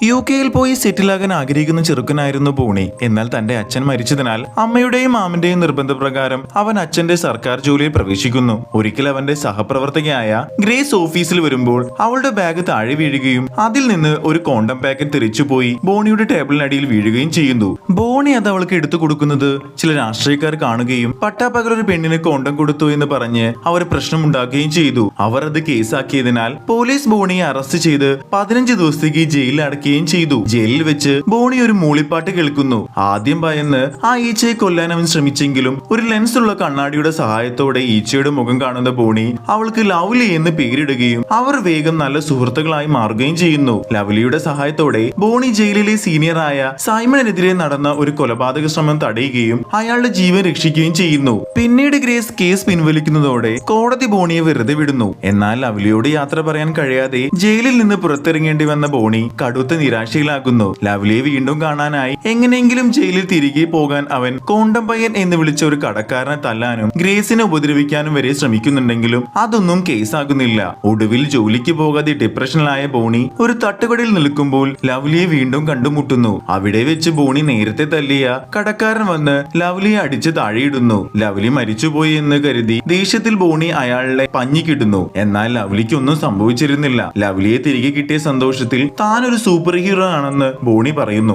UK-യിൽ പോയി സെറ്റിലാകാൻ ആഗ്രഹിക്കുന്ന ചെറുക്കനായിരുന്നു ബോണി. എന്നാൽ തന്റെ അച്ഛൻ മരിച്ചതിനാൽ അമ്മയുടെയും മാമന്റെയും നിർബന്ധപ്രകാരം അവൻ അച്ഛന്റെ സർക്കാർ ജോലിയിൽ പ്രവേശിക്കുന്നു. ഒരിക്കൽ അവന്റെ സഹപ്രവർത്തകയായ ഗ്രേസ് ഓഫീസിൽ വരുമ്പോൾ അവളുടെ ബാഗ് താഴെ വീഴുകയും അതിൽ നിന്ന് ഒരു കോണ്ടം പാക്കറ്റ് തെറിച്ചുപോയി ബോണിയുടെ ടേബിളിനടിയിൽ വീഴുകയും ചെയ്യുന്നു. ബോണി അത് അവൾക്ക് എടുത്തു കൊടുക്കുന്നത് ചില രാഷ്ട്രീയക്കാർ കാണുകയും പട്ടാപ്പകൽ ഒരു പെണ്ണിന് കോണ്ടം കൊടുത്തു എന്ന് പറഞ്ഞ് അവർ പ്രശ്നമുണ്ടാക്കുകയും ചെയ്തു. അവർ അത് കേസാക്കിയതിനാൽ പോലീസ് ബോണിയെ അറസ്റ്റ് ചെയ്ത് 15 ദിവസത്തേക്ക് ജയിലിൽ അടക്കി ചെയ്തു. ജയിലിൽ വെച്ച് ബോണി ഒരു മൂളിപ്പാട്ട് കേൾക്കുന്നു. ആദ്യം ഭയന്ന് ആ ഈച്ചയെ കൊല്ലാൻ അവൻ ശ്രമിച്ചെങ്കിലും ഒരു ലെൻസ് ഉള്ള കണ്ണാടിയുടെ സഹായത്തോടെ ഈച്ചയുടെ മുഖം കാണുന്ന ബോണി അവൾക്ക് ലവ്ലി എന്ന് പേരിടുകയും അവർ വേഗം നല്ല സുഹൃത്തുക്കളായി മാറുകയും ചെയ്യുന്നു. ലവ്ലിയുടെ സഹായത്തോടെ ബോണി ജയിലിലെ സീനിയറായ സൈമണിനെതിരെ നടന്ന ഒരു കൊലപാതക ശ്രമം തടയുകയും അയാളുടെ ജീവൻ രക്ഷിക്കുകയും ചെയ്യുന്നു. പിന്നീട് ഗ്രേസ് കേസ് പിൻവലിക്കുന്നതോടെ കോടതി ബോണിയെ വെറുതെ വിടുന്നു. എന്നാൽ ലവ്ലിയോട് യാത്ര പറയാൻ കഴിയാതെ ജയിലിൽ നിന്ന് പുറത്തിറങ്ങേണ്ടി വന്ന ബോണി കടുത്ത നിരാശയിലാകുന്നു. ലവ്ലിയെ വീണ്ടും കാണാനായി എങ്ങനെയെങ്കിലും ജയിലിൽ തിരികെ പോകാൻ അവൻ കോണ്ടം പയ്യൻ എന്ന് വിളിച്ച ഒരു കടക്കാരനെ തല്ലാനും ഗ്രേസിനെ ഉപദ്രവിക്കാനും വരെ ശ്രമിക്കുന്നുണ്ടെങ്കിലും അതൊന്നും കേസാകുന്നില്ല. ഒടുവിൽ ജോലിക്ക് പോകാതെ ഡിപ്രഷനിലായ ബോണി ഒരു തട്ടുകടയിൽ നിൽക്കുമ്പോൾ ലവ്ലിയെ വീണ്ടും കണ്ടുമുട്ടുന്നു. അവിടെ വെച്ച് ബോണി നേരത്തെ തല്ലിയ കടക്കാരൻ വന്ന് ലവ്ലിയെ അടിച്ച് താഴെയിടുന്നു. ലവ്ലി മരിച്ചുപോയി എന്ന് കരുതി ദേഷ്യത്തിൽ ബോണി അയാളെ പഞ്ഞിക്കിടുന്നു. എന്നാൽ ലവ്ലിക്കൊന്നും സംഭവിച്ചിരുന്നില്ല. ലവ്ലിയെ തിരികെ കിട്ടിയ സന്തോഷത്തിൽ താനൊരു സൂപ്പർ ഹീറോ ആണെന്ന് ബോണി പറയുന്നു.